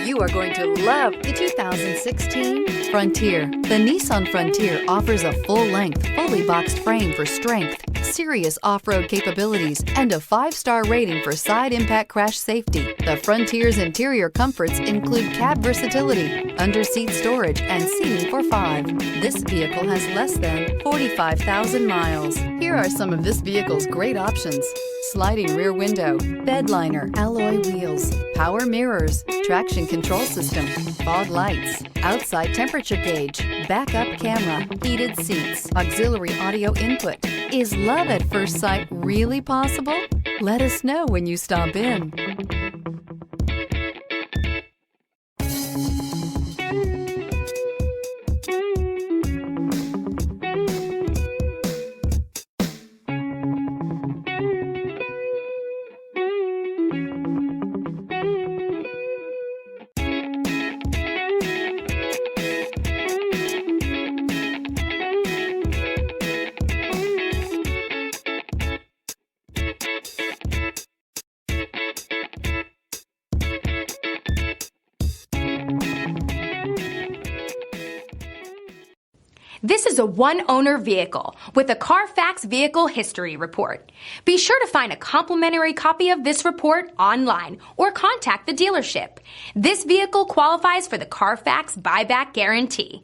You are going to love the 2016 Frontier. The Nissan Frontier offers a full-length, fully boxed frame for strength, serious off-road capabilities, and a 5-star rating for side impact crash safety. The Frontier's interior comforts include cab versatility, under-seat storage, and seating for 5. This vehicle has less than 45,000 miles. Here are some of this vehicle's great options: sliding rear window, bed liner, alloy wheels, power mirrors, traction control system, fog lights, outside temperature gauge, backup camera, heated seats, auxiliary audio input. Is love at first sight really possible? Let us know when you stop in. This is a one-owner vehicle with a Carfax Vehicle History Report. Be sure to find a complimentary copy of this report online or contact the dealership. This vehicle qualifies for the Carfax Buyback Guarantee.